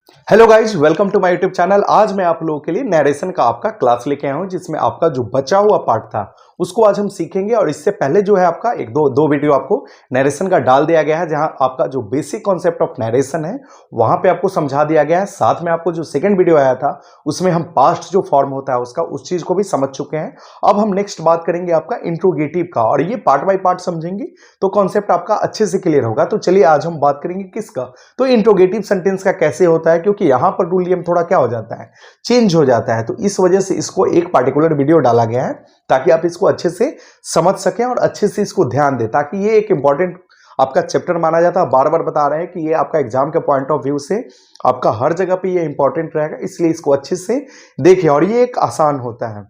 Hello guys, welcome to my YouTube channel. आज मैं आप लोगों के लिए नरेशन का आपका क्लास लेके आया हूं, जिसमें आपका जो बचा हुआ पार्ट था उसको आज हम सीखेंगे। और इससे पहले जो है आपका एक दो वीडियो आपको नरेशन का डाल दिया गया है, जहां आपका जो बेसिक कॉन्सेप्ट ऑफ नरेशन है वहां पे आपको समझा दिया गया है। साथ में आपको जो सेकंड वीडियो आया था उसमें हम पास्ट जो फॉर्म होता है उसका उस चीज को भी समझ चुके हैं। अब हम नेक्स्ट बात करेंगे आपका इंट्रोगेटिव का, और ये पार्ट बाय पार्ट समझेंगे तो कॉन्सेप्ट आपका अच्छे से क्लियर होगा। तो चलिए आज हम बात करेंगे किसका, तो इंट्रोगेटिव सेंटेंस का कैसे होता है, क्योंकि यहां पर रूल नियम थोड़ा क्या हो जाता है, चेंज हो जाता है। तो इस वजह से इसको एक पार्टिकुलर वीडियो डाला गया है ताकि आप इसको अच्छे से समझ सकें और अच्छे से इसको ध्यान दें, ताकि ये एक इंपॉर्टेंट आपका चैप्टर माना जाता है। बार बार बता रहे हैं कि ये आपका एग्जाम के पॉइंट ऑफ व्यू से आपका हर जगह पे ये इंपॉर्टेंट रहेगा, इसलिए इसको अच्छे से देखिए। और ये एक आसान होता है,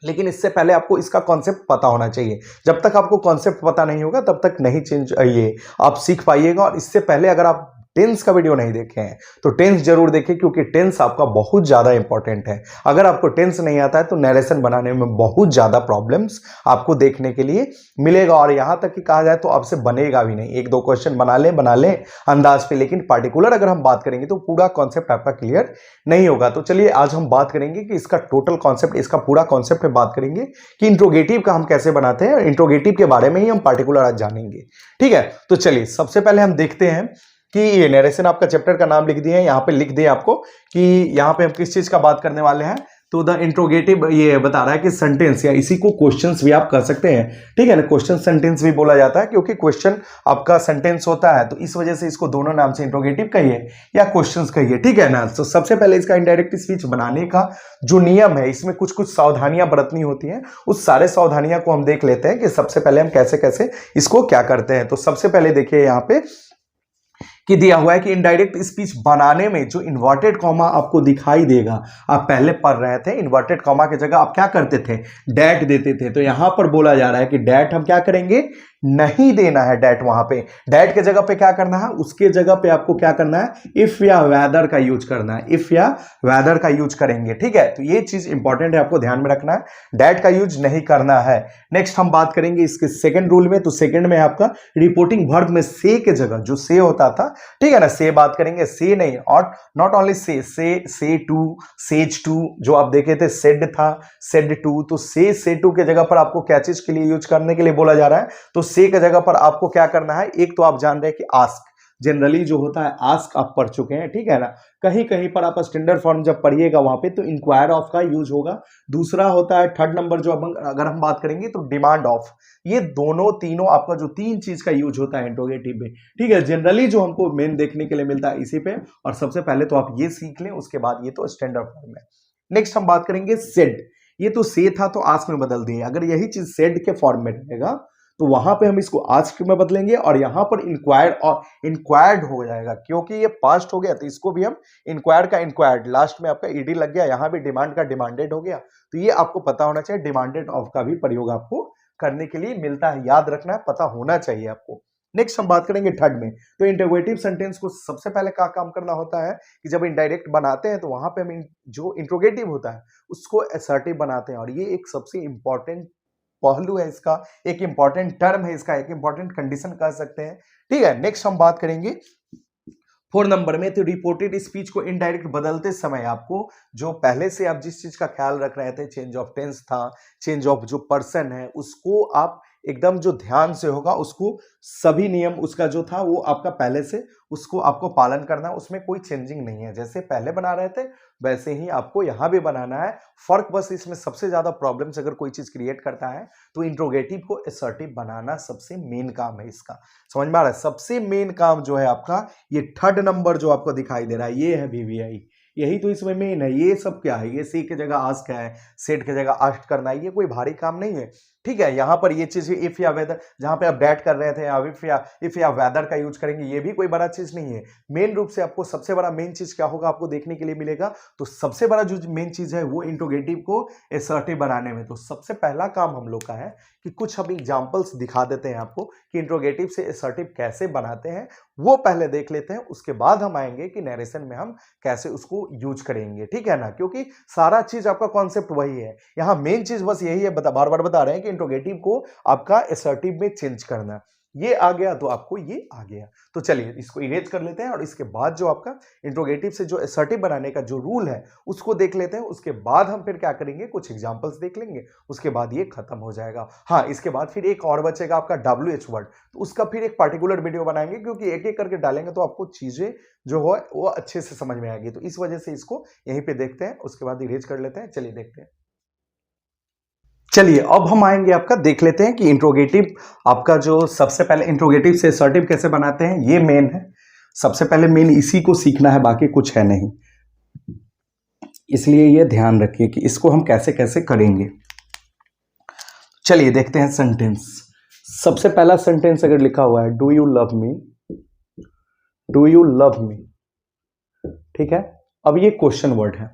लेकिन इससे पहले आपको इसका कॉन्सेप्ट पता होना चाहिए। जब तक आपको कॉन्सेप्ट पता नहीं होगा तब तक नहीं चेंज ये आप सीख पाइएगा। और इससे पहले अगर आप टेंस का वीडियो नहीं देखे हैं तो टेंस जरूर देखें, क्योंकि टेंस आपका बहुत ज्यादा इंपॉर्टेंट है। अगर आपको टेंस नहीं आता है तो नरेशन बनाने में बहुत ज्यादा प्रॉब्लम्स आपको देखने के लिए मिलेगा। और यहां तक कि कहा जाए तो आपसे बनेगा भी नहीं, एक दो क्वेश्चन बना लें अंदाज पे, लेकिन पार्टिकुलर अगर हम बात करेंगे तो पूरा कॉन्सेप्ट आपका क्लियर नहीं होगा। तो चलिए आज हम बात करेंगे कि इसका टोटल कॉन्सेप्ट, इसका पूरा कॉन्सेप्ट बात करेंगे कि इंट्रोगेटिव का हम कैसे बनाते हैं। इंट्रोगेटिव के बारे में ही हम पार्टिकुलर आज जानेंगे, ठीक है। तो चलिए सबसे पहले हम देखते हैं कि ये नरेशन, आपका चैप्टर का नाम लिख दिए हैं, यहाँ पे लिख दिए आपको कि यहाँ पे हम किस चीज का बात करने वाले हैं। तो द इंट्रोगेटिव ये बता रहा है कि सेंटेंस, या इसी को क्वेश्चंस भी आप कर सकते हैं, ठीक है ना। क्वेश्चन सेंटेंस भी बोला जाता है क्योंकि क्वेश्चन आपका सेंटेंस होता है, तो इस वजह से इसको दोनों नाम से इंट्रोगेटिव कहिए या क्वेश्चंस कहिए, ठीक है ना। तो सबसे पहले इसका इनडायरेक्ट स्पीच बनाने का जो नियम है, इसमें कुछ कुछ सावधानियां बरतनी होती हैं। उस सारे सावधानियां को हम देख लेते हैं कि सबसे पहले हम कैसे कैसे इसको क्या करते हैं। तो सबसे पहले देखिए यहाँ पे कि दिया हुआ है कि इनडायरेक्ट स्पीच बनाने में जो इन्वर्टेड कॉमा आपको दिखाई देगा, आप पहले पढ़ रहे थे, इन्वर्टेड कॉमा की जगह आप क्या करते थे, डैट देते थे। तो यहां पर बोला जा रहा है कि डैट हम क्या करेंगे, नहीं देना है डैट। वहां पे डैट के जगह पे क्या करना है, उसके जगह पे आपको क्या करना है, इफ या वेदर का यूज करना है, इफ या वेदर का यूज करेंगे, ठीक है। तो ये चीज इंपॉर्टेंट है, आपको ध्यान में रखना है, डैट का यूज नहीं करना है। नेक्स्ट हम बात करेंगे इसके सेकंड रूल में। तो सेकंड में आपका रिपोर्टिंग वर्ब में से के जगह जो से होता था, ठीक है ना, से बात करेंगे, से नहीं, और not only say to, says to, जो आप देखे थे सेड था, सेड टू। तो से टू के जगह पर आपको क्या चीज के लिए यूज करने के लिए बोला जा रहा है, तो से के जगह पर आपको क्या करना है, एक तो आप जान रहे हैं कि आस्क, जनरली जो होता है आस्क आप पढ़ चुके हैं, ठीक है ना। कहीं कहीं पर आप स्टैंडर्ड फॉर्म जब पढ़िएगा वहां पे तो इंक्वायर ऑफ का यूज होगा। दूसरा होता है थर्ड नंबर जो अगर हम बात करेंगे तो डिमांड ऑफ। ये दोनों तीनों आपका जो तीन चीज का यूज होता है इंट्रोगेटिव में, ठीक है। जनरली जो हमको मेन देखने के लिए मिलता है इसी पे, और सबसे पहले तो आप ये सीख लें, उसके बाद ये तो स्टैंडर्ड फॉर्म है। नेक्स्ट हम बात करेंगे सेड। ये तो से था तो आस्क में बदल दिए, अगर यही चीज सेड के फॉर्म में रहेगा तो वहां पे हम इसको आस्क में बदलेंगे, और यहां पर इंक्वायर और इंक्वायर्ड हो जाएगा, क्योंकि ये पास्ट हो गया तो इसको भी हम इंक्वायर का इंक्वायर्ड, लास्ट में आपका ईडी लग गया, यहां भी डिमांड का डिमांडेड हो गया। तो ये आपको पता होना चाहिए, डिमांडेड ऑफ का भी प्रयोग आपको करने के लिए मिलता है, याद रखना है, पता होना चाहिए आपको। नेक्स्ट हम बात करेंगे थर्ड में। तो इंटरोगेटिव सेंटेंस को सबसे पहले क्या काम करना होता है कि जब इनडायरेक्ट बनाते हैं तो वहां पे हम जो इंट्रोगेटिव होता है उसको असर्टिव बनाते हैं, और ये एक सबसे इंपॉर्टेंट पहलू है इसका, एक इंपॉर्टेंट टर्म है इसका, एक इंपॉर्टेंट कंडीशन कह सकते हैं, ठीक है। नेक्स्ट हम बात करेंगे 4 नंबर में। तो रिपोर्टेड स्पीच को इनडायरेक्ट बदलते समय आपको जो पहले से आप जिस चीज का ख्याल रख रहे थे, चेंज ऑफ टेंस था, चेंज ऑफ जो पर्सन है, उसको आप एकदम जो ध्यान से होगा, उसको सभी नियम उसका जो था वो आपका पहले से उसको आपको पालन करना है, उसमें कोई चेंजिंग नहीं है। जैसे पहले बना रहे थे वैसे ही आपको यहां भी बनाना है। फर्क बस इसमें सबसे ज्यादा प्रॉब्लम्स अगर कोई चीज क्रिएट करता है तो इंट्रोगेटिव को असर्टिव बनाना सबसे मेन काम है इसका, समझ में आ रहा है। सबसे मेन काम जो है आपका ये थर्ड नंबर जो आपको दिखाई दे रहा है, ये है वीवीआई, यही तो इसमें मेन है। ये सब क्या है, ये सी की जगह आस्क है, सेट की जगह आस्क करना है, ये कोई भारी काम नहीं है, ठीक है। यहां पर ये चीज इफ या वेदर, जहां पे आप डैट कर रहे थे, इफ या वेदर का यूज करेंगे, ये भी कोई बड़ा चीज नहीं है। मेन रूप से आपको सबसे बड़ा मेन चीज क्या होगा आपको देखने के लिए मिलेगा, तो सबसे बड़ा जो मेन चीज है वो इंट्रोगेटिव को असर्टिव बनाने में। तो सबसे पहला काम हम लोग का है कि कुछ हम एग्जांपल्स दिखा देते हैं आपको कि इंट्रोगेटिव से असर्टिव कैसे बनाते हैं, वो पहले देख लेते हैं, उसके बाद हम आएंगे कि नरेशन में हम कैसे उसको यूज करेंगे, ठीक है ना। क्योंकि सारा चीज आपका कॉन्सेप्ट वही है, यहाँ मेन चीज बस यही है, बार बार बता रहे हैं कि इंट्रोगेटिव को आपका असर्टिव में चेंज करना। ये आ गया तो आपको ये आ गया। तो चलिए इसको इरेज कर लेते हैं और इसके बाद जो आपका इंट्रोगेटिव से जो असर्टिव बनाने का जो रूल है उसको देख लेते हैं। उसके बाद हम फिर क्या करेंगे, कुछ एग्जांपल्स देख लेंगे, उसके बाद ये खत्म हो जाएगा। हाँ, इसके बाद फिर एक और बचेगा आपका WH वर्ड, तो उसका फिर एक पार्टिकुलर वीडियो बनाएंगे, क्योंकि एक एक करके डालेंगे तो आपको चीजें जो हो वो अच्छे से समझ में आएगी। तो इस वजह से इसको यहीं पे देखते हैं, उसके बाद इरेज कर लेते हैं। चलिए देखते हैं। चलिए अब हम आएंगे, आपका देख लेते हैं कि इंट्रोगेटिव आपका जो सबसे पहले इंट्रोगेटिव से असर्टिव कैसे बनाते हैं। ये मेन है, सबसे पहले मेन इसी को सीखना है, बाकी कुछ है नहीं। इसलिए ये ध्यान रखिए कि इसको हम कैसे कैसे करेंगे। चलिए देखते हैं सेंटेंस। सबसे पहला सेंटेंस अगर लिखा हुआ है do you love me, do you love me, ठीक है। अब ये क्वेश्चन वर्ड है,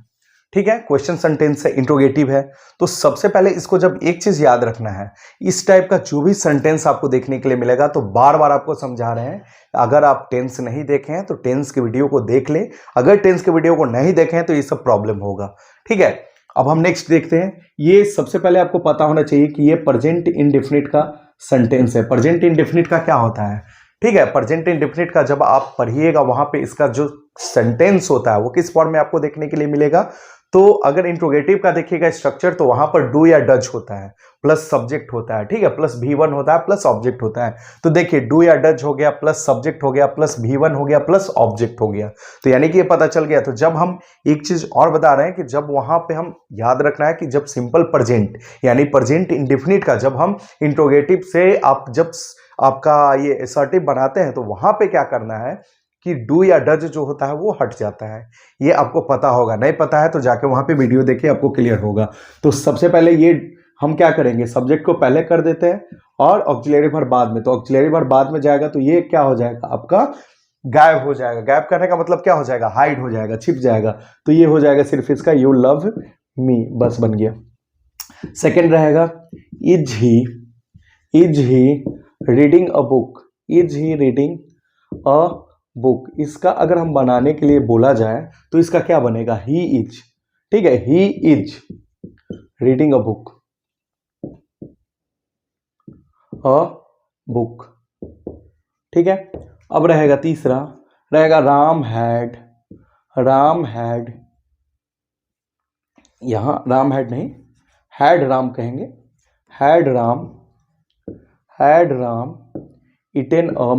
ठीक है, क्वेश्चन सेंटेंस है, इंट्रोगेटिव है। तो सबसे पहले इसको जब एक चीज याद रखना है, इस टाइप का जो भी सेंटेंस आपको देखने के लिए मिलेगा तो बार बार आपको समझा रहे हैं, अगर आप टेंस नहीं देखे हैं तो टेंस के वीडियो को देख लें, अगर टेंस के वीडियो को नहीं देखे हैं तो ये सब प्रॉब्लम होगा, ठीक है। अब हम नेक्स्ट देखते हैं। ये सबसे पहले आपको पता होना चाहिए कि ये प्रेजेंट इंडेफिनिट का सेंटेंस है। प्रेजेंट इंडेफिनिट का क्या होता है, ठीक है। प्रेजेंट इंडेफिनिट का जब आप पढ़िएगा वहां पे इसका जो सेंटेंस होता है वो किस फॉर्म में आपको देखने के लिए मिलेगा। तो अगर इंट्रोगेटिव का देखिएगा स्ट्रक्चर तो वहां पर डू या डज होता है, प्लस सब्जेक्ट होता है, ठीक है, प्लस V1 होता है, प्लस ऑब्जेक्ट होता है। तो देखिए डू या डज हो गया, प्लस सब्जेक्ट हो गया, प्लस V1 हो गया, प्लस ऑब्जेक्ट हो गया। तो यानी कि ये पता चल गया। तो जब हम एक चीज और बता रहे हैं कि जब वहां पे हम याद रखना है कि जब सिंपल प्रेजेंट यानी प्रेजेंट इंडेफिनिट का जब हम इंट्रोगेटिव से आप जब आपका ये असर्टिव बनाते हैं तो वहां पे क्या करना है कि डू या डज जो होता है वो हट जाता है। ये आपको पता होगा, नहीं पता है तो जाके वहां पे वीडियो देखिए, आपको क्लियर होगा। तो सबसे पहले ये हम क्या करेंगे, सब्जेक्ट को पहले कर देते हैं और ऑक्सिलरी वर्ब बाद में। तो ऑक्सिलरी वर्ब बाद में जाएगा तो ये क्या हो जाएगा, आपका गायब हो जाएगा। गायब करने का मतलब क्या हो जाएगा, हाइड हो जाएगा, छिप जाएगा। तो ये हो जाएगा सिर्फ इसका यू लव मी, बस बन गया। सेकेंड रहेगा is he reading a book, is he reading a book. इसका अगर हम बनाने के लिए बोला जाए तो इसका क्या बनेगा, ही इज, ठीक है, he is reading a book, a book, ठीक है। अब रहेगा तीसरा, रहेगा राम हैड, यहां राम हैड नहीं, हैड राम कहेंगे, had Ram eaten a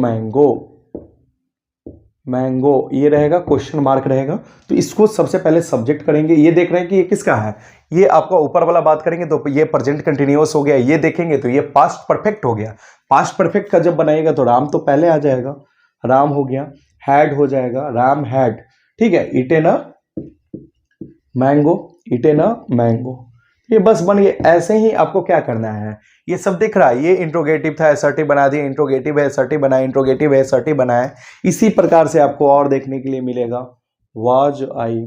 mango, ये रहेगा क्वेश्चन मार्क रहेगा। तो इसको सबसे पहले सब्जेक्ट करेंगे। ये देख रहे हैं कि ये किसका है, ये आपका ऊपर वाला बात करेंगे तो ये प्रेजेंट कंटिन्यूअस हो गया। ये देखेंगे तो ये पास्ट परफेक्ट हो गया। पास्ट परफेक्ट का जब बनाएगा तो राम तो पहले आ जाएगा, राम हो गया, हैड हो जाएगा, राम हैड, ठीक है, इटेन अ मैंगो, ये बस बन गया। ऐसे ही आपको क्या करना है, ये सब दिख रहा है, ये इंट्रोगेटिव था, असर्टिव बना दिया, इंट्रोगेटिव है असर्टिव बनाए, इंट्रोगेटिव है असर्टिव बनाए। इसी प्रकार से आपको और देखने के लिए मिलेगा। Was I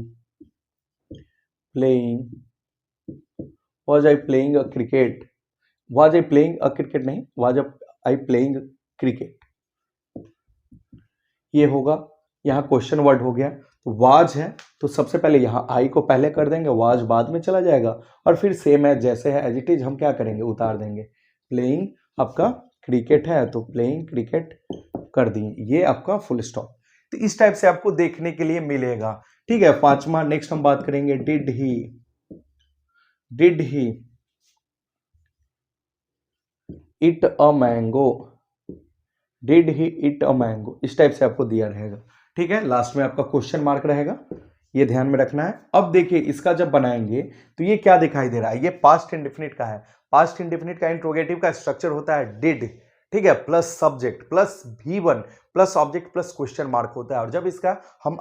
playing a cricket, was I playing a cricket नहीं, वाज आई प्लेइंग क्रिकेट, ये होगा। यहाँ क्वेश्चन वर्ड हो गया, वाज है तो सबसे पहले यहाँ आई को पहले कर देंगे, वाज बाद में चला जाएगा और फिर सेम है जैसे है एज इट इज हम क्या करेंगे, उतार देंगे। प्लेइंग आपका क्रिकेट है तो प्लेइंग क्रिकेट कर दिए, ये आपका फुल स्टॉप। तो इस टाइप से आपको देखने के लिए मिलेगा, ठीक है। पांचवा नेक्स्ट हम बात करेंगे, did he it a mango, did he it a mango, इस टाइप से आपको दिया रहेगा, ठीक है। लास्ट में आपका क्वेश्चन मार्क रहेगा, ये ध्यान में रखना है। अब देखिए इसका जब बनाएंगे तो ये क्या दिखाई दे रहा है, ये पास्ट इंडेफिनिट का है। पास्ट इंडेफिनिट का इंट्रोगेटिव का स्ट्रक्चर होता है डिड, ठीक है, plus subject plus V1 plus object plus question mark होता है। और जब इसका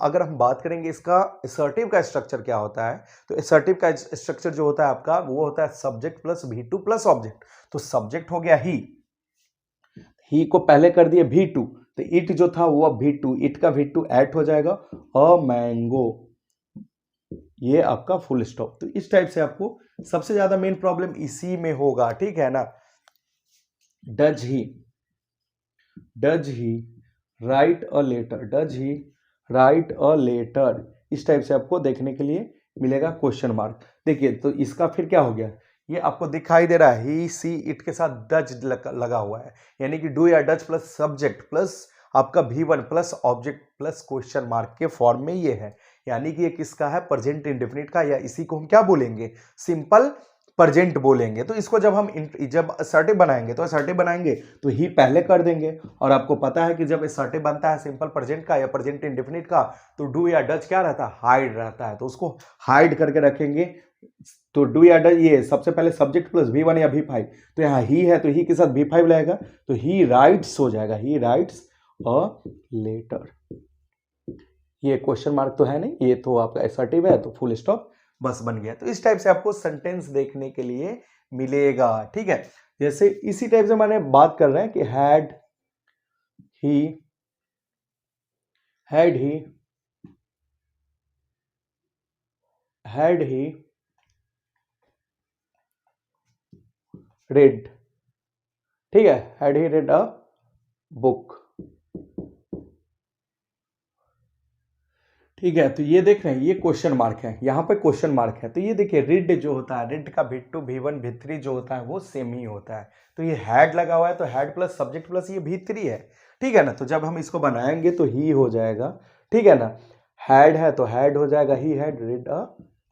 अगर हम बात करेंगे इसका असर्टिव का स्ट्रक्चर क्या होता है, तो असर्टिव का स्ट्रक्चर जो होता है आपका वो होता है subject plus V2 plus object. तो सब्जेक्ट हो गया ही को पहले कर दिए V2, तो इट जो था वो V2, इट का V2 ऐड हो जाएगा अ मैंगो, ये आपका फुल स्टॉप। तो इस टाइप से आपको सबसे ज्यादा मेन प्रॉब्लम इसी में होगा, ठीक है ना। Does he write a letter, इस टाइप से आपको देखने के लिए मिलेगा क्वेश्चन मार्क। देखिए तो इसका फिर क्या हो गया, ये आपको दिखाई दे रहा है, ही सी इट के साथ डज लगा हुआ है, यानी कि डू या डज प्लस सब्जेक्ट प्लस आपका V1 plus object plus question mark के फॉर्म में ये है, यानी कि ये किसका है, प्रेजेंट इंडेफिनिट का, या इसी को हम क्या बोलेंगे, सिंपल प्रेजेंट बोलेंगे। तो इसको जब हम जब असर्टिव बनाएंगे तो असर्टिव बनाएंगे तो ही पहले कर देंगे, और आपको पता है कि जब असर्टिव बनता है सिंपल प्रेजेंट का या प्रेजेंट इंडेफिनिट का तो डू या डज क्या रहता है, हाइड रहता है, तो उसको हाइड करके रखेंगे। तो डू या डज ये सबसे पहले सब्जेक्ट प्लस V1 या V5, तो यहाँ ही है तो ही के साथ V5 लगेगा, तो ही राइट्स हो जाएगा, ही राइट्स अ लेटर। ये क्वेश्चन मार्क तो है नहीं, ये तो आपका असर्टिव है, तो फुल स्टॉप बस बन गया। तो इस टाइप से आपको सेंटेंस देखने के लिए मिलेगा, ठीक है। जैसे इसी टाइप से मैंने बात कर रहे हैं कि हैड ही read, ठीक है, had he read a book, ठीक है। तो ये देख रहे हैं, ये क्वेश्चन मार्क है, यहाँ पे क्वेश्चन मार्क है, तो ये देखिए रीड जो होता है, रीड का V2 V1 V3 जो होता है वो सेम ही होता है, तो ये हैड लगा हुआ है तो हैड प्लस सब्जेक्ट प्लस ये V3 है, ठीक है ना। तो जब हम इसको बनाएंगे तो ही हो जाएगा, ठीक है ना, हैड है तो हैड हो जाएगा, he had read a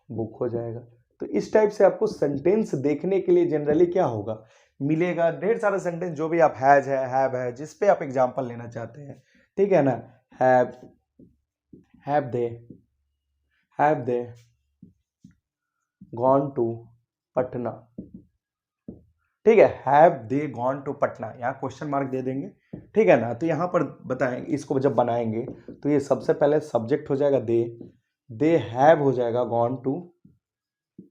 book हो जाएगा। तो इस टाइप से आपको सेंटेंस देखने के लिए जनरली क्या होगा, मिलेगा ढेर सारा सेंटेंस, जो भी आप हैज है, हैव है, जिस पे आप एग्जाम्पल लेना चाहते हैं, ठीक है ना, have they gone to Patna, ठीक है, have they gone to Patna, यहाँ क्वेश्चन मार्क दे देंगे, ठीक है ना। तो यहाँ पर बताएंगे, इसको जब बनाएंगे तो ये सबसे पहले सब्जेक्ट हो जाएगा दे have हो जाएगा gone to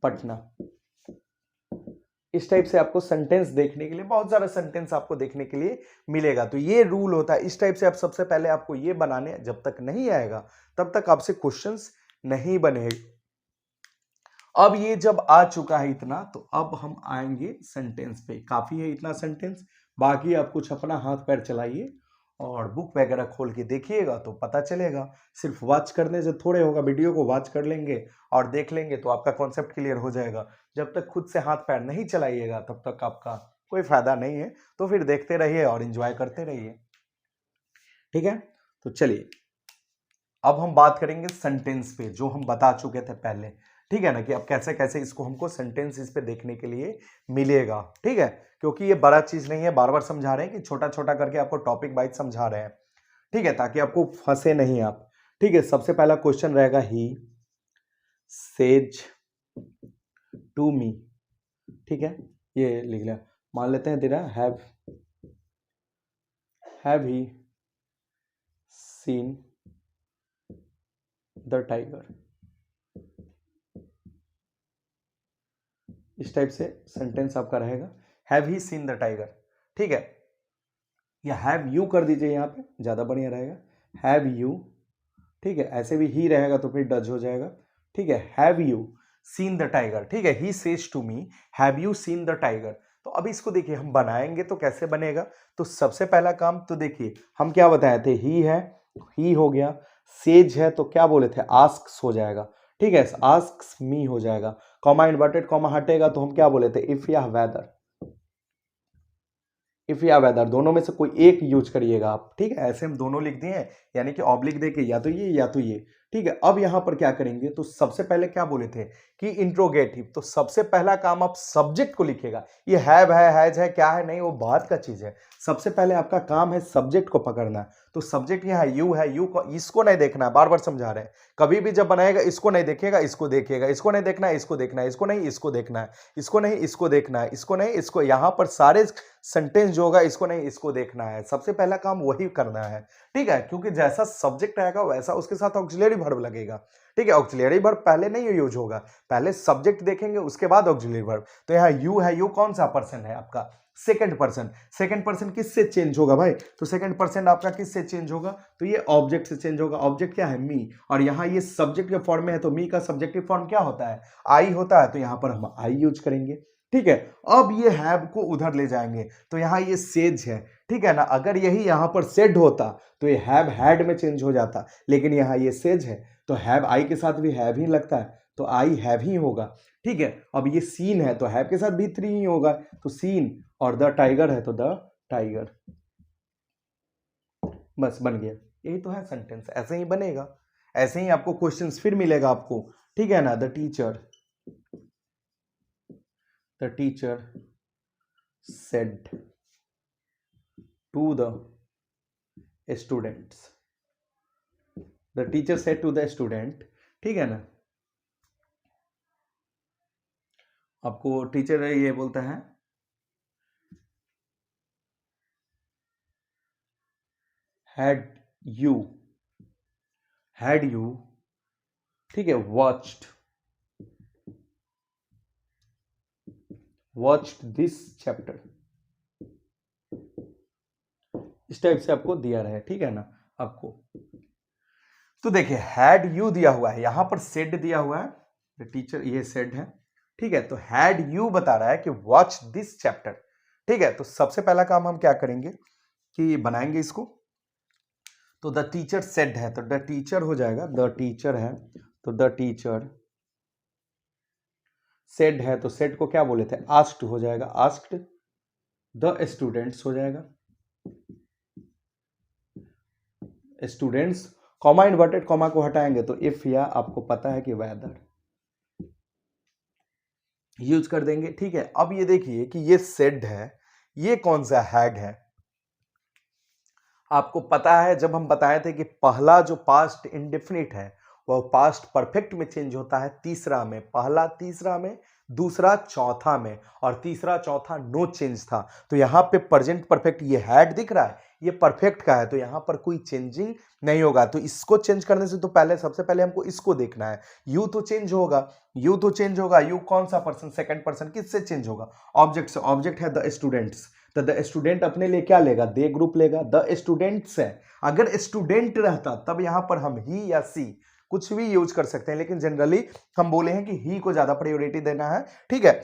पटना। इस टाइप से आपको सेंटेंस देखने के लिए, बहुत सारा सेंटेंस आपको देखने के लिए मिलेगा। तो ये रूल होता है, इस टाइप से आप सबसे पहले आपको ये बनाने जब तक नहीं आएगा तब तक आपसे क्वेश्चंस नहीं बनेंगे। अब ये जब आ चुका है इतना, तो अब हम आएंगे सेंटेंस पे, काफी है इतना सेंटेंस, बाकी आप कुछ अपना हाथ पैर चलाइए और बुक वगैरह खोल के देखिएगा तो पता चलेगा। सिर्फ वॉच करने से थोड़े होगा, वीडियो को वॉच कर लेंगे और देख लेंगे तो आपका कॉन्सेप्ट क्लियर हो जाएगा। जब तक खुद से हाथ पैर नहीं चलाइएगा तब तक आपका कोई फायदा नहीं है, तो फिर देखते रहिए और एंजॉय करते रहिए, ठीक है। तो चलिए अब हम बात करेंगे सेंटेंस पे, जो हम बता चुके थे पहले, ठीक है ना, कि अब कैसे कैसे इसको हमको सेंटेंस इस पे देखने के लिए मिलेगा, ठीक है, क्योंकि ये बड़ा चीज नहीं है, बार बार समझा रहे हैं कि छोटा छोटा करके आपको टॉपिक वाइज समझा रहे हैं, ठीक है, ताकि आपको फंसे नहीं आप, ठीक है। सबसे पहला क्वेश्चन रहेगा ही सेज टू मी, ठीक है, ये लिख लिया, मान लेते हैं तेरा have he scene the tiger, इस टाइप से सेंटेंस आपका रहेगा, have he scene the tiger, ठीक है, या हैव यू कर दीजिए, यहाँ पे ज्यादा बढ़िया रहेगा, हैव यू, ठीक है, ऐसे भी ही रहेगा तो फिर डज हो जाएगा, ठीक है, have you seen the tiger, ठीक है, he says to me have you seen the tiger. तो अब इसको देखिए हम बनाएंगे तो कैसे बनेगा, तो सबसे पहला काम तो देखिए हम क्या बताए थे, ही है, ही हो गया, सेज है तो क्या बोले थे, आस्क्स हो जाएगा, ठीक है, आस्क्स मी हो जाएगा, कॉमा इन्वर्टेड कॉमा हटेगा तो हम क्या बोले थे, इफ या वेदर, इफ या वेदर दोनों में से कोई एक यूज करिएगा आप, ठीक है, ऐसे हम दोनों लिख दिए, यानी कि ऑब्लिक देके या तो ये या तो ये, ठीक है। अब यहां पर क्या करेंगे, तो सबसे पहले क्या बोले थे कि इंट्रोगेटिव, तो सबसे पहला काम आप सब्जेक्ट को लिखेगा, ये हैव है, हैज है, क्या है, नहीं वो बात का चीज है, सबसे पहले आपका काम है सब्जेक्ट को पकड़ना। तो सब्जेक्ट यहाँ यू है, यू को इसको नहीं देखना है, बार बार समझा रहे हैं, कभी भी जब बनाएगा इसको नहीं देखेगा, इसको देखिएगा, इसको नहीं देखना है, इसको देखना है, इसको नहीं इसको देखना है, इसको नहीं इसको देखना है, इसको नहीं इसको, यहाँ पर सारे सेंटेंस जो होगा इसको नहीं इसको देखना है, सबसे पहला काम वही करना है, ठीक है, क्योंकि जैसा सब्जेक्ट आएगा वैसा उसके साथ ऑक्सिलरी वर्ब लगेगा, ठीक है, ऑक्सिलरी वर्ब पहले नहीं यूज होगा, पहले सब्जेक्ट देखेंगे उसके बाद ऑक्सिलरी वर्ब। तो यहाँ यू है, यू कौन सा पर्सन है आपका, सेकंड पर्सन, सेकंड पर्सन किससे चेंज होगा भाई, तो सेकंड पर्सन आपका किससे चेंज होगा, तो ये ऑब्जेक्ट से चेंज होगा, ऑब्जेक्ट क्या है, मी, और यहाँ ये सब्जेक्ट के फॉर्म में है तो मी का सब्जेक्टिव फॉर्म क्या होता है, आई होता है, तो यहाँ पर हम आई यूज करेंगे, ठीक है। अब ये हैव को उधर ले जाएंगे तो यहाँ ये सेज है, ठीक है ना, अगर यही यहाँ पर सेड होता तो ये हैव हैड में चेंज हो जाता, लेकिन यहाँ ये सेज है तो हैव आई के साथ भी हैव ही लगता है, तो आई हैव ही होगा, ठीक है। अब ये सीन है तो हैव के साथ भी 3 ही होगा, तो सीन, और द टाइगर है तो द टाइगर, बस बन गया। यही तो है सेंटेंस, ऐसे ही बनेगा, ऐसे ही आपको क्वेश्चंस फिर मिलेगा आपको, ठीक है ना। The teacher said to the students, the teacher said to the student, ठीक है ना। आपको टीचर ये बोलता है हैड यू, ठीक है, वॉच्ड दिस चैप्टर, इस टाइप से आपको दिया रहा है, ठीक है ना आपको। तो देखिए हैड यू दिया हुआ है, यहां पर सेड दिया हुआ है, टीचर ये सेड है, ठीक है। तो हैड यू बता रहा है कि वॉच दिस चैप्टर, ठीक है। तो सबसे पहला काम हम क्या करेंगे कि बनाएंगे इसको, तो द टीचर सेड है तो द टीचर हो जाएगा, द टीचर है तो द टीचर, सेड है तो सेड को क्या बोले थे, आस्क्ड हो जाएगा, आस्क्ड द स्टूडेंट्स हो जाएगा, स्टूडेंट्स, कॉमा इन्वर्टेड कॉमा को हटाएंगे तो इफ या आपको पता है कि वेदर यूज कर देंगे, ठीक है। अब ये देखिए कि ये सेड है, ये कौन सा हैड है, आपको पता है जब हम बताए थे कि पहला जो पास्ट इंडेफिनिट है वह पास्ट परफेक्ट में चेंज होता है तीसरा में, पहला तीसरा में, दूसरा चौथा में, और तीसरा चौथा नो चेंज था। तो यहां पे प्रेजेंट परफेक्ट ये हैड दिख रहा है, ये परफेक्ट का है, तो यहां पर कोई चेंजिंग नहीं होगा। तो इसको चेंज करने से तो पहले सबसे पहले हमको इसको देखना है, यू तो चेंज होगा, यू तो चेंज होगा, यू कौन सा पर्सन, सेकंड पर्सन, किससे चेंज होगा, ऑब्जेक्ट से, ऑब्जेक्ट है द स्टूडेंट्स, तो द स्टूडेंट अपने लिए क्या लेगा, दे ग्रुप लेगा, द स्टूडेंट्स है, अगर स्टूडेंट रहता तब यहां पर हम ही या सी कुछ भी यूज कर सकते हैं, लेकिन जनरली हम बोले हैं कि ही को ज्यादा प्रायोरिटी देना है, ठीक है।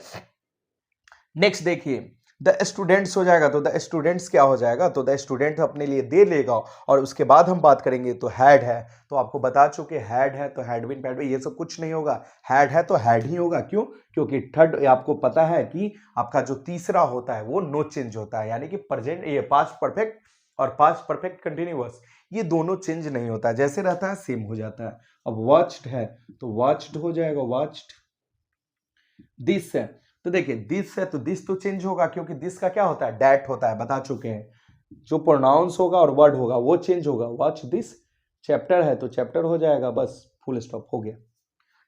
नेक्स्ट देखिए द स्टूडेंट्स हो जाएगा, तो द स्टूडेंट्स क्या हो जाएगा, तो द स्टूडेंट अपने लिए दे लेगा, और उसके बाद हम बात करेंगे तो हैड है, तो आपको बता चुके हैड है तो हैड बीन, पैड, ये सब कुछ नहीं होगा, हैड है तो हैड ही होगा, क्यों, क्योंकि थर्ड आपको पता है कि आपका जो तीसरा होता है वो नो चेंज होता है, यानी कि प्रेजेंट, ये पास्ट परफेक्ट और पास्ट परफेक्ट कंटिन्यूअस, ये दोनों चेंज नहीं होता है, जैसे रहता है सेम हो जाता है। अब वॉच्ड है तो वॉच्ड हो जाएगा, वॉच्ड, दिस है तो देखिए दिस है तो दिस तो चेंज होगा, क्योंकि दिस का क्या होता है, डैट होता है, बता चुके हैं, जो प्रोनाउंस होगा और वर्ड होगा वो चेंज होगा। वॉच दिस चैप्टर है तो चैप्टर हो जाएगा, बस फुल स्टॉप हो गया,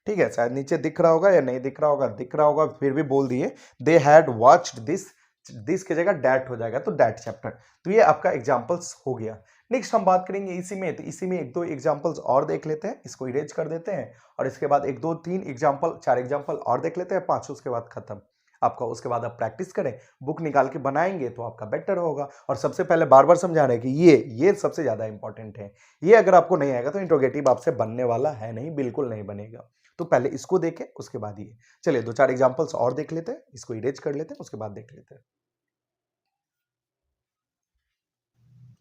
ठीक है। शायद नीचे दिख रहा होगा या नहीं दिख रहा होगा, दिख रहा होगा फिर भी बोल दिए, they had watched this, this की जगह डैट हो जाएगा तो डैट चैप्टर, तो ये आपका एग्जांपल्स हो गया। नेक्स्ट हम बात करेंगे इसी में, तो इसी में एक दो एग्जांपल्स और देख लेते हैं, इसको इरेज कर देते हैं, और इसके बाद एक दो तीन एग्जांपल, चार एग्जांपल और देख लेते हैं, 5 उसके बाद खत्म आपका। उसके बाद आप प्रैक्टिस करें, बुक निकाल के बनाएंगे तो आपका बेटर होगा। और सबसे पहले बार बार समझा रहे हैं कि ये सबसे ज्यादा इंपॉर्टेंट है, ये अगर आपको नहीं आएगा तो इंट्रोगेटिव आपसे बनने वाला है नहीं, बिल्कुल नहीं बनेगा। तो पहले इसको देखें उसके बाद ये, चलिए 2-4 एग्जांपल्स और देख लेते हैं, इसको इरेज कर लेते हैं, उसके बाद देख लेते हैं।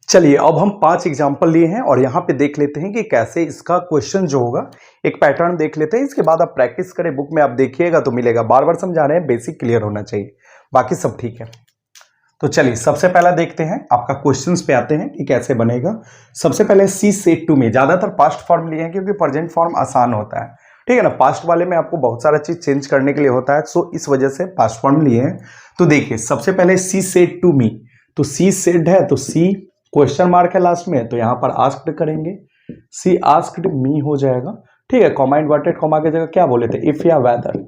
चलिए अब हम 5 एग्जाम्पल लिए हैं और यहां पे देख लेते हैं कि कैसे इसका क्वेश्चन जो होगा, एक पैटर्न देख लेते हैं, इसके बाद आप प्रैक्टिस करें, बुक में आप देखिएगा तो मिलेगा, बार बार समझा रहे हैं, बेसिक क्लियर होना चाहिए, बाकी सब ठीक है। तो चलिए सबसे पहला देखते हैं, आपका क्वेश्चंस पे आते हैं कि कैसे बनेगा। सबसे पहले सी सेड टू मी, ज्यादातर पास्ट फॉर्म लिए हैं क्योंकि प्रेजेंट फॉर्म आसान होता है, ठीक है ना, पास्ट वाले में आपको बहुत सारा चीज चेंज करने के लिए होता है, सो इस वजह से पास्ट फॉर्म लिए हैं। तो देखिए सबसे पहले सी सेड टू मी, तो सी सेड है तो सी क्वेश्चन मार्क है लास्ट में, तो यहां पर आस्क्ड करेंगे, सी आस्क्ड मी हो जाएगा, ठीक है। कॉमा इन्वर्टेड कॉमा की जगह क्या बोले थे, इफ या वेदर,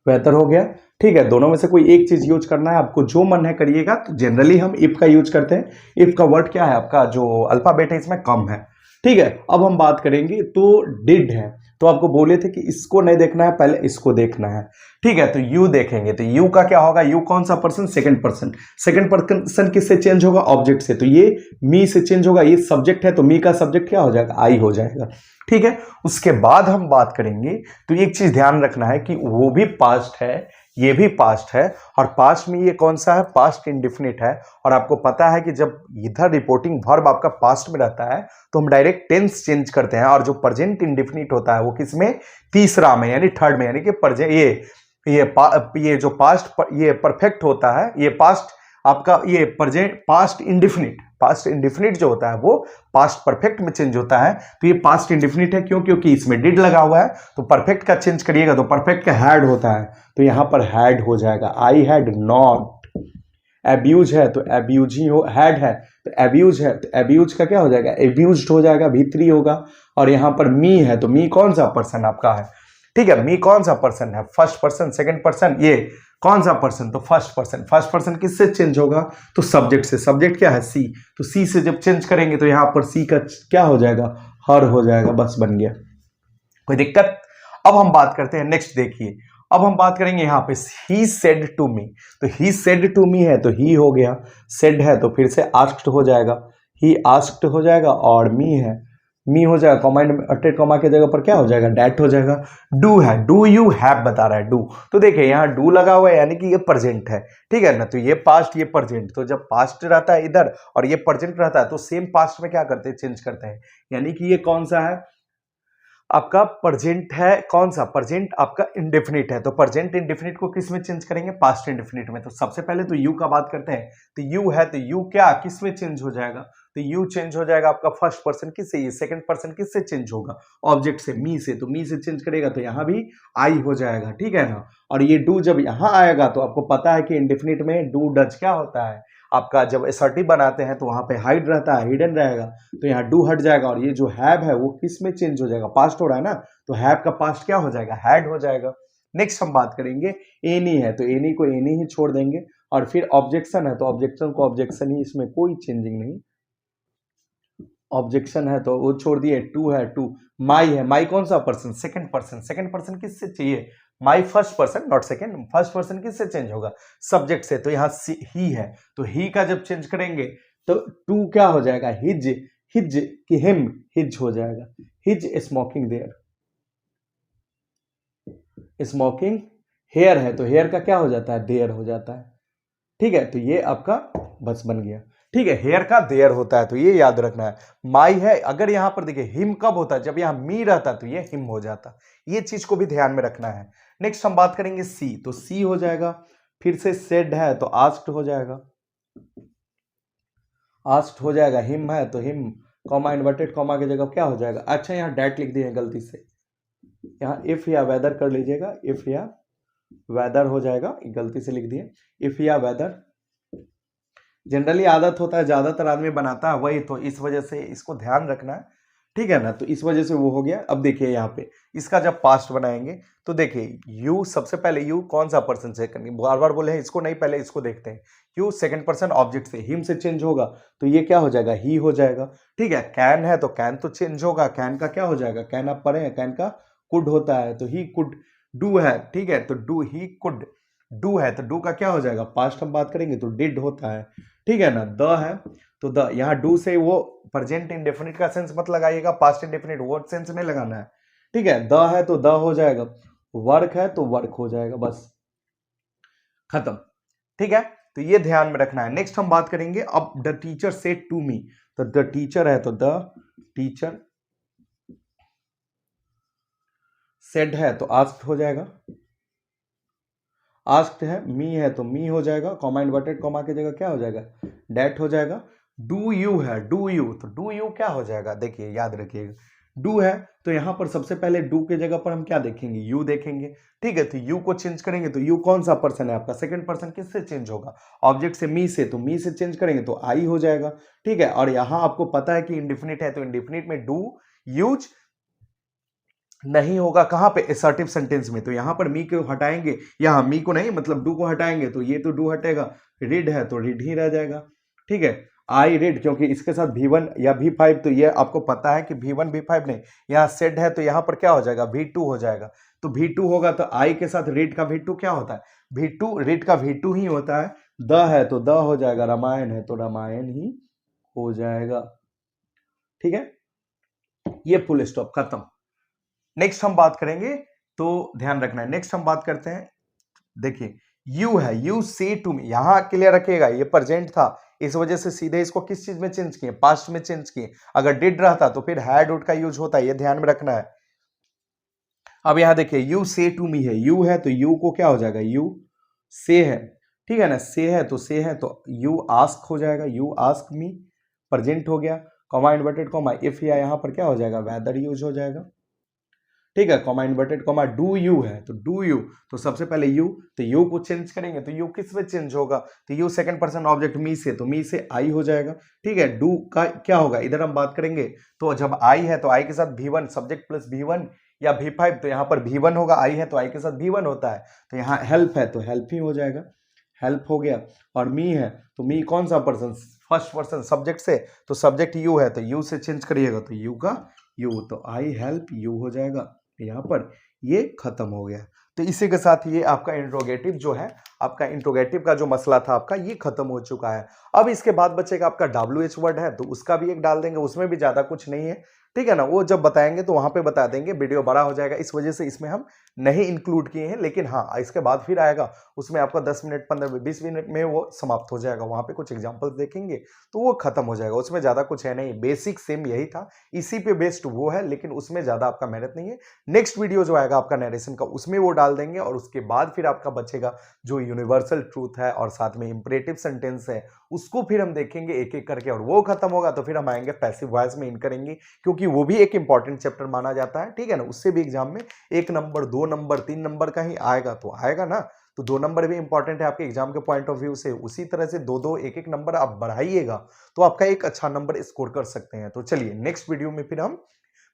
वेदर हो गया, ठीक है। दोनों में से कोई एक चीज यूज करना है, आपको जो मन है करिएगा। तो जनरली हम इफ का यूज करते हैं, इफ का वर्ड क्या है, आपका जो अल्फाबेट है इसमें कम है, ठीक है। अब हम बात करेंगे तो डिड है, तो आपको बोले थे कि इसको नहीं देखना है, पहले इसको देखना है, ठीक है। तो यू देखेंगे, तो यू का क्या होगा, यू कौन सा person, second person, second person किससे चेंज होगा, ऑब्जेक्ट से, तो ये मी से चेंज होगा, ये सब्जेक्ट है तो मी का सब्जेक्ट क्या हो जाएगा, आई हो जाएगा, ठीक है। उसके बाद हम बात करेंगे तो एक चीज ध्यान रखना है कि वो भी पास्ट है ये भी पास्ट है, और पास्ट में ये कौन सा है, पास्ट इंडिफिनिट है। और आपको पता है कि जब इधर रिपोर्टिंग वर्ब आपका पास्ट में रहता है तो हम डायरेक्ट टेंस चेंज करते हैं, और जो प्रेजेंट इंडिफिनिट होता है वो किसमें, तीसरा में, यानी थर्ड में, यानी कि ये जो पास्ट ये परफेक्ट होता है, ये पास्ट आपका ये प्रेजेंट पास्ट इंडिफिनिट जो होता है वो पास्ट परफेक्ट में चेंज होता है। तो ये पास्ट इंडिफिनिट है, क्यों, क्योंकि इसमें डिड लगा हुआ है। तो परफेक्ट का चेंज करिएगा तो परफेक्ट का हैड होता है, तो यहां पर हैड हो जाएगा, आई हैड नॉट। एब्यूज है तो एब्यूज ही हो, हैड है तो एब्यूज है तो एब्यूज का क्या हो जाएगा, एब्यूज्ड हो जाएगा, भीतरी होगा। और यहां पर मी है तो मी कौन सा पर्सन आपका है, ठीक है, मी कौन सा पर्सन है, फर्स्ट पर्सन, सेकंड पर्सन, ये कौन सा पर्सन, तो फर्स्ट पर्सन। फर्स्ट पर्सन किससे चेंज होगा, तो सब्जेक्ट से। सब्जेक्ट क्या है, सी, तो सी से जब चेंज करेंगे तो यहां पर सी का क्या हो जाएगा, हर हो जाएगा, बस बन गया, कोई दिक्कत। अब हम बात करते हैं नेक्स्ट, देखिए अब हम बात करेंगे यहां पे ही सेड टू मी। तो ही सेड टू मी है तो ही हो गया, सेड है तो फिर से आस्क्ड हो जाएगा, ही आस्क्ड हो जाएगा, और मी है, मी हो जाएगा, कॉमा अटेड कॉमा के जगह पर क्या हो जाएगा, डैट हो जाएगा। डू है, डू यू हैव बता रहा है, डू। तो देखिए यहाँ डू लगा हुआ है यानी कि ये प्रेजेंट है, ठीक है ना। तो ये पास्ट, ये प्रेजेंट, तो जब पास्ट रहता है इधर और ये प्रेजेंट रहता है तो सेम पास्ट में क्या करते हैं, चेंज करते हैं। यानी कि ये कौन सा है आपका, प्रेजेंट है, कौन सा, प्रेजेंट आपका इंडेफिनिट है। तो प्रेजेंट इंडेफिनिट को किस में चेंज करेंगे, पास्ट इंडेफिनिट में। तो सबसे पहले तो यू का बात करते हैं, तो यू है तो यू क्या किस में चेंज हो जाएगा, तो यू चेंज हो जाएगा आपका फर्स्ट पर्सन किससे, ये सेकंड पर्सन किससे चेंज होगा, ऑब्जेक्ट से, मी से। तो मी से चेंज करेगा तो यहां भी आई हो जाएगा, ठीक है ना। और ये डू जब यहां आएगा तो आपको पता है कि इंडेफिनिट में डू डज क्या होता है आपका, जब असर्टिव बनाते हैं तो वहां पे हाइड रहता है, हिडन रहेगा, तो यहाँ डू हट जाएगा। और ये जो हैव है वो किस में चेंज हो जाएगा, पास्ट हो रहा है ना, तो हैव का पास्ट क्या हो जाएगा, हैड हो जाएगा। नेक्स्ट हम बात करेंगे एनी है तो एनी को एनी ही छोड़ देंगे, और फिर ऑब्जेक्शन है तो ऑब्जेक्शन को ऑब्जेक्शन ही, इसमें कोई चेंजिंग नहीं। ऑब्जेक्शन है तो वो छोड़ दिए, टू है टू, माई है, माई कौन सा person, second person. Second person किससे चाहिए, my first person, not second, first person किससे चेंज होगा, सब्जेक्ट से। तो यहाँ ही है तो ही का जब चेंज करेंगे तो टू क्या हो जाएगा, हिज, हिज कि हिम, हिज हो जाएगा, his smoking there, smoking here है तो हेयर का क्या हो जाता है, देयर हो जाता है, ठीक है। तो ये आपका बस बन गया, ठीक है, हेयर का देयर होता है तो ये याद रखना है। माई है, अगर यहां पर देखिए हिम कब होता है, जब यहां मी रहता तो ये हिम हो जाता, ये चीज को भी ध्यान में रखना है। नेक्स्ट हम बात करेंगे सी, तो सी हो जाएगा, फिर से सेड है तो आस्क्ड हो जाएगा, आस्क्ड हो जाएगा, हिम है तो हिम, कॉमा इन्वर्टेड कॉमा की जगह क्या हो जाएगा, अच्छा यहाँ डैट लिख दिए गलती से, यहाँ इफ या वेदर कर लीजिएगा, इफ या वेदर हो जाएगा, गलती से लिख दिए, इफ या वेदर। जनरली आदत होता है, ज्यादातर आदमी बनाता है वही, तो इस वजह से इसको ध्यान रखना है, ठीक है ना। तो इस वजह से वो हो गया। अब देखिए यहाँ पे इसका जब पास्ट बनाएंगे तो देखिए यू, सबसे पहले यू कौन सा पर्सन चेक करेंगे, बार बार बोले हैं इसको नहीं, पहले इसको देखते हैं। यू सेकंड पर्सन ऑब्जेक्ट से, हिम से चेंज होगा तो ये क्या हो जाएगा, ही हो जाएगा, ठीक है। कैन है तो कैन तो चेंज होगा, कैन का क्या हो जाएगा, कैन आप पढ़े हैं, कैन का कुड होता है तो ही कुड। डू है, ठीक है, तो डू ही कुड, डू है तो डू का क्या हो जाएगा, पास्ट हम बात करेंगे तो डिड होता है, ठीक है ना। द है तो द, यहाँ डू से वो प्रेजेंट इंडेफिनिट का सेंस मत लगाइएगा, पास्ट इंडेफिनिट वो सेंस नहीं लगाना है, ठीक है। द है तो द हो जाएगा, वर्क है तो वर्क हो जाएगा, बस खत्म, ठीक है। तो ये ध्यान में रखना है। नेक्स्ट हम बात करेंगे अब the teacher said to me, तो द टीचर है तो द टीचर, सेड है तो आस्क्ड हो जाएगा, आस्क्ड है, मी है तो मी हो जाएगा, कॉमा इन्वर्टेड कॉमा की जगह क्या हो जाएगा, डैट हो जाएगा। डू यू है, डू यू, तो डू यू क्या हो जाएगा, देखिए याद रखिएगा, डू है तो यहां पर सबसे पहले डू के जगह पर हम क्या देखेंगे, यू देखेंगे, ठीक है। तो यू को चेंज करेंगे तो यू कौन सा पर्सन है आपका, सेकंड पर्सन किससे चेंज होगा, ऑब्जेक्ट से, मी से, तो मी से चेंज करेंगे तो आई हो जाएगा, ठीक है। और यहां आपको पता है कि इंडिफिनिट है तो इंडिफिनिट में डू यूज नहीं होगा, कहां पे, असर्टिव सेंटेंस में। तो यहां पर मी को हटाएंगे, यहां मी को नहीं मतलब डू को हटाएंगे तो ये तो डू हटेगा, रीड है तो रीड ही रह जाएगा, ठीक है। आई रीड, क्योंकि इसके साथ V1 या V5, तो ये आपको पता है कि V1 V5 नहीं, यहाँ सेड है तो यहाँ पर क्या हो जाएगा, V2 हो जाएगा। तो V2 होगा तो आई के साथ रीड का V2 क्या होता है, V2, रीड का V2 ही होता है। द है तो द हो जाएगा, रामायण है तो रामायण ही हो जाएगा, ठीक है। ये फुल स्टॉप खत्म। नेक्स्ट हम बात करेंगे, तो ध्यान रखना है, नेक्स्ट हम बात करते हैं देखिए यू है, यू से टू मी, यहां क्लियर रखिएगा ये प्रेजेंट था, इस वजह से सीधे इसको किस चीज में चेंज किए, पास्ट में चेंज किए। अगर डिड रहता तो फिर हैड वुड का यूज होता है, ये ध्यान में रखना है। अब यहां देखिए यू से टू मी है, यू है तो यू को क्या हो जाएगा, यू से है, ठीक है ना, से है तो यू आस्क हो जाएगा, यू आस्क मी, प्रेजेंट हो गया, कॉमा इन्वर्टेड कॉमा इफ, या यहां पर क्या हो जाएगा, वेदर यूज हो जाएगा, ठीक है, comma inverted comma do you है तो डू यू, तो सबसे पहले यू, तो यू को चेंज करेंगे तो यू किस में चेंज होगा, तो यू सेकंड पर्सन ऑब्जेक्ट मी से, तो मी से आई हो जाएगा, ठीक है। डू का क्या होगा, इधर हम बात करेंगे तो जब आई है तो आई के साथ V1 सब्जेक्ट प्लस V1 या V5, तो यहाँ पर V1 होगा, आई है तो आई के साथ V1 होता है, तो यहाँ हेल्प है तो हेल्प ही हो जाएगा, हेल्प हो गया। और मी है तो मी कौन सा पर्सन, फर्स्ट पर्सन सब्जेक्ट से, तो सब्जेक्ट यू है तो यू से चेंज करिएगा तो यू का यू, तो आई हेल्प यू हो जाएगा, यहाँ पर ये खत्म हो गया। तो इसी के साथ ये आपका इंट्रोगेटिव जो है, आपका इंट्रोगेटिव का जो मसला था आपका ये खत्म हो चुका है। अब इसके बाद बचेगा आपका WH वर्ड है, तो उसका भी एक डाल देंगे, उसमें भी ज्यादा कुछ नहीं है, ठीक है ना, वो जब बताएंगे तो वहां पे बता देंगे, वीडियो बड़ा हो जाएगा इस वजह से इसमें हम नहीं इंक्लूड किए हैं, लेकिन हाँ इसके बाद फिर आएगा, उसमें आपका 10 मिनट 15-20 मिनट में वो समाप्त हो जाएगा, वहां पे कुछ एग्जांपल्स देखेंगे तो वो खत्म हो जाएगा, उसमें ज्यादा कुछ है नहीं, बेसिक सेम यही था, इसी पे बेस्ड वो है, लेकिन उसमें ज्यादा आपका मेहनत नहीं है। नेक्स्ट वीडियो जो आएगा आपका नरेशन का उसमें वो डाल देंगे, और उसके बाद फिर आपका बचेगा जो यूनिवर्सल ट्रूथ है और साथ में इंपरेटिव सेंटेंस है, उसको फिर हम देखेंगे एक एक करके, और वो खत्म होगा तो फिर हम आएंगे पैसिव वॉइस में इन करेंगे, क्योंकि वो भी एक इंपॉर्टेंट चैप्टर माना जाता है, ठीक है ना, उससे भी एग्जाम में 1 नंबर 2 नंबर 3 नंबर का ही आएगा, तो आएगा ना, तो 2 नंबर भी इंपॉर्टेंट है आपके एग्जाम के पॉइंट ऑफ व्यू से, उसी तरह से 2-2 एक-एक नंबर आप बढ़ाइएगा तो आपका एक अच्छा नंबर स्कोर कर सकते हैं। तो चलिए नेक्स्ट वीडियो में फिर हम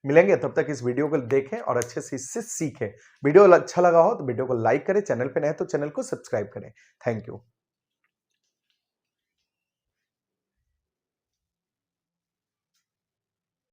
मिलेंगे, तब तक इस वीडियो को देखें और अच्छे से इससे सीखें। वीडियो अच्छा लगा हो तो वीडियो को लाइक करें, चैनल पे नए तो चैनल को सब्सक्राइब करें। Thank you.